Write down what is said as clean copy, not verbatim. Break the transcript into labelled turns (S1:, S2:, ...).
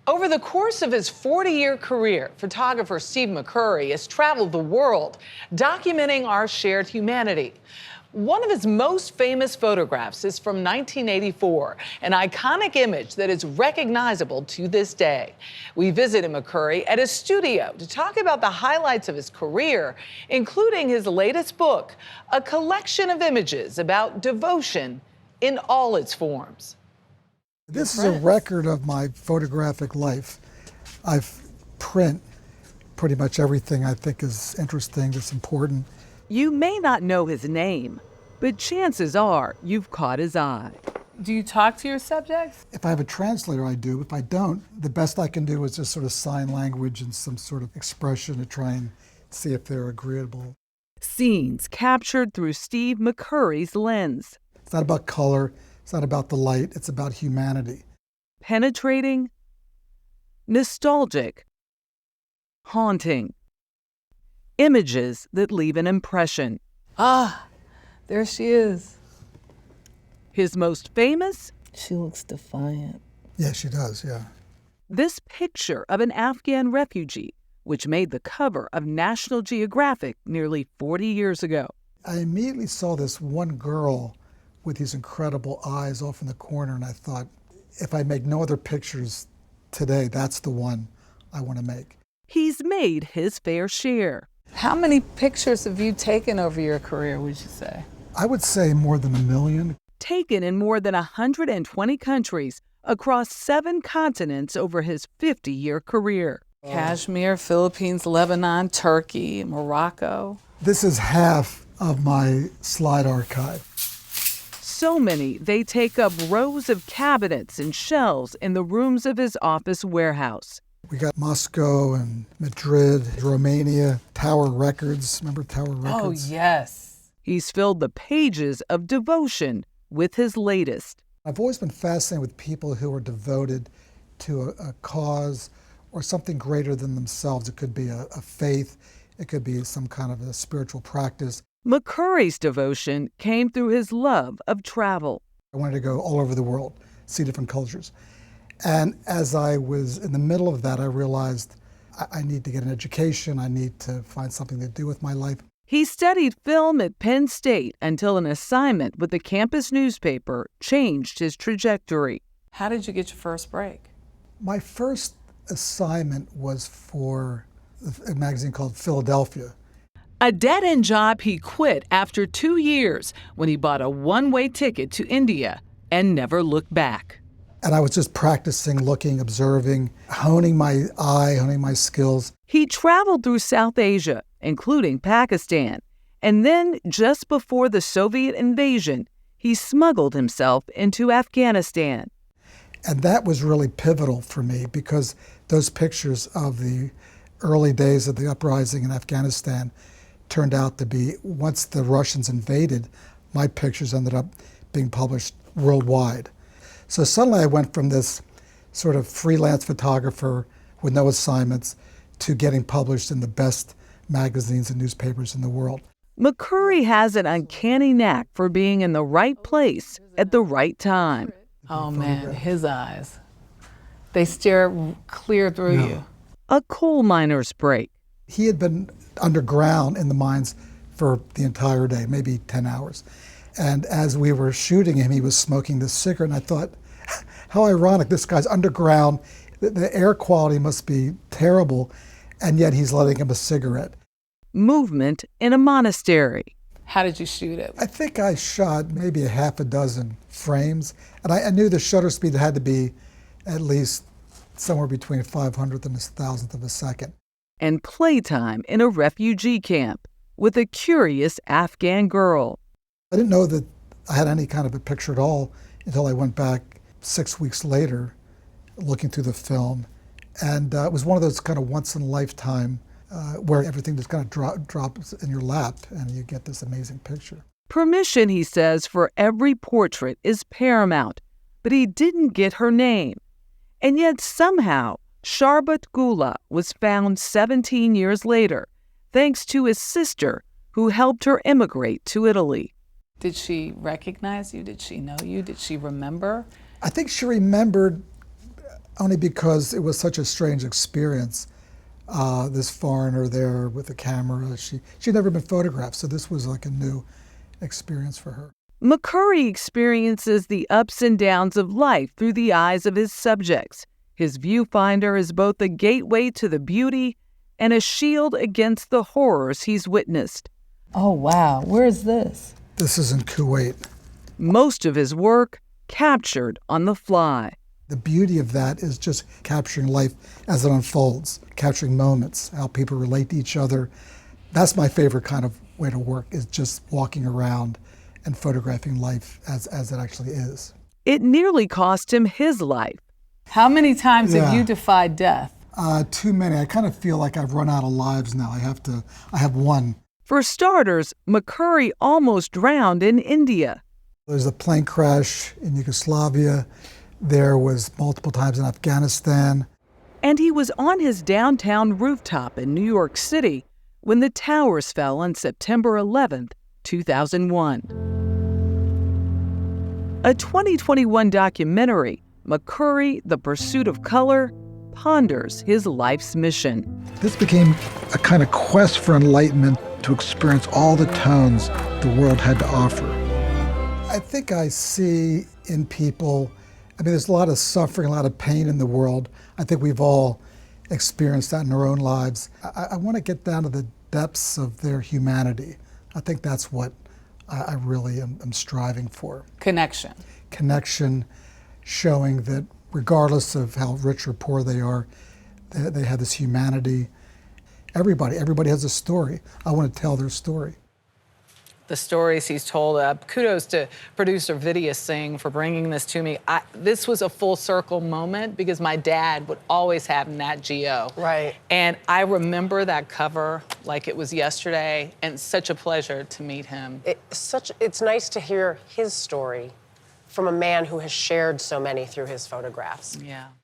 S1: Over the course of his 40-year career, photographer Steve McCurry has traveled the world, documenting our shared humanity. One of his most famous photographs is from 1984, an iconic image that is recognizable to this day. We visited McCurry at his studio to talk about the highlights of his career, including his latest book, a collection of images about devotion in all its forms.
S2: This is a record of my photographic life. I print pretty much everything I think is interesting, that's important.
S3: You may not know his name, but chances are you've caught his eye.
S1: Do you talk to your subjects?
S2: If I have a translator, I do. If I don't, the best I can do is just sort of sign language and some sort of expression to try and see if they're agreeable.
S3: Scenes captured through Steve McCurry's lens.
S2: It's not about color. It's not about the light, it's about humanity.
S3: Penetrating, nostalgic, haunting. Images that leave an impression.
S1: Ah, there she is.
S3: His most famous?
S1: She looks defiant.
S2: Yeah, she does, yeah.
S3: This picture of an Afghan refugee, which made the cover of National Geographic nearly 40 years ago.
S2: I immediately saw this one girl with these incredible eyes off in the corner, and I thought, if I make no other pictures today, that's the one I want to make.
S3: He's made his fair share.
S1: How many pictures have you taken over your career, would you say?
S2: I would say more than 1 million.
S3: Taken in more than 120 countries across 7 continents over his 50-year career.
S1: Kashmir, Philippines, Lebanon, Turkey, Morocco.
S2: This is half of my slide archive.
S3: So many, they take up rows of cabinets and shelves in the rooms of his office warehouse.
S2: We got Moscow and Madrid, Romania, Tower Records. Remember Tower Records?
S1: Oh, yes.
S3: He's filled the pages of devotion with his latest.
S2: I've always been fascinated with people who are devoted to a cause or something greater than themselves. It could be a faith. It could be some kind of a spiritual practice.
S3: McCurry's devotion came through his love of travel.
S2: I wanted to go all over the world, see different cultures. And as I was in the middle of that, I realized I need to get an education. I need to find something to do with my life.
S3: He studied film at Penn State until an assignment with the campus newspaper changed his trajectory.
S1: How did you get your first break?
S2: My first assignment was for a magazine called Philadelphia.
S3: A dead-end job he quit after 2 years when he bought a one-way ticket to India and never looked back.
S2: And I was just practicing, looking, observing, honing my eye, honing my skills.
S3: He traveled through South Asia, including Pakistan, and then just before the Soviet invasion, he smuggled himself into Afghanistan.
S2: And that was really pivotal for me because those pictures of the early days of the uprising in Afghanistan turned out to be, once the Russians invaded, my pictures ended up being published worldwide. So suddenly I went from this sort of freelance photographer with no assignments to getting published in the best magazines and newspapers in the world.
S3: McCurry has an uncanny knack for being in the right place at the right time.
S1: Oh man, his eyes. They stare clear through you.
S3: A coal miner's break.
S2: He had been underground in the mines for the entire day, maybe 10 hours. And as we were shooting him, he was smoking this cigarette, and I thought, how ironic, this guy's underground, the air quality must be terrible, and yet he's lighting up a cigarette.
S3: Movement in a monastery.
S1: How did you shoot it?
S2: I think I shot maybe a half a dozen frames, and I knew the shutter speed had to be at least somewhere between 500th and 1,000th of a second.
S3: And playtime in a refugee camp with a curious Afghan girl.
S2: I didn't know that I had any kind of a picture at all until I went back 6 weeks later looking through the film. And it was one of those kind of once-in-a-lifetime where everything just kind of drops in your lap and you get this amazing picture.
S3: Permission, he says, for every portrait is paramount, but he didn't get her name. And yet somehow, Sharbat Gula was found 17 years later, thanks to his sister, who helped her immigrate to Italy.
S1: Did she recognize you? Did she know you? Did she remember?
S2: I think she remembered only because it was such a strange experience. This foreigner there with a camera, she'd never been photographed, so this was like a new experience for her.
S3: McCurry experiences the ups and downs of life through the eyes of his subjects. His viewfinder is both a gateway to the beauty and a shield against the horrors he's witnessed.
S1: Oh, wow. Where is this?
S2: This is in Kuwait.
S3: Most of his work captured on the fly.
S2: The beauty of that is just capturing life as it unfolds, capturing moments, how people relate to each other. That's my favorite kind of way to work, is just walking around and photographing life as it actually is.
S3: It nearly cost him his life.
S1: How many times have you defied death?
S2: Too many. I kind of feel like I've run out of lives now. I have one.
S3: For starters, McCurry almost drowned in India.
S2: There's a plane crash in Yugoslavia. There was multiple times in Afghanistan.
S3: And he was on his downtown rooftop in New York City when the towers fell on September 11th, 2001. A 2021 documentary, McCurry, The Pursuit of Color, ponders his life's mission.
S2: This became a kind of quest for enlightenment, to experience all the tones the world had to offer. I think I see in people, there's a lot of suffering, a lot of pain in the world. I think we've all experienced that in our own lives. I want to get down to the depths of their humanity. I think that's what I really am striving for.
S1: Connection.
S2: Connection, showing that regardless of how rich or poor they are, they have this humanity. Everybody has a story. I want to tell their story.
S1: The stories he's told. Kudos to producer Vidya Singh for bringing this to me. This was a full circle moment because my dad would always have Nat Geo.
S4: Right.
S1: And I remember that cover like it was yesterday, and such a pleasure to meet him.
S4: It's nice to hear his story from a man who has shared so many through his photographs.
S1: Yeah.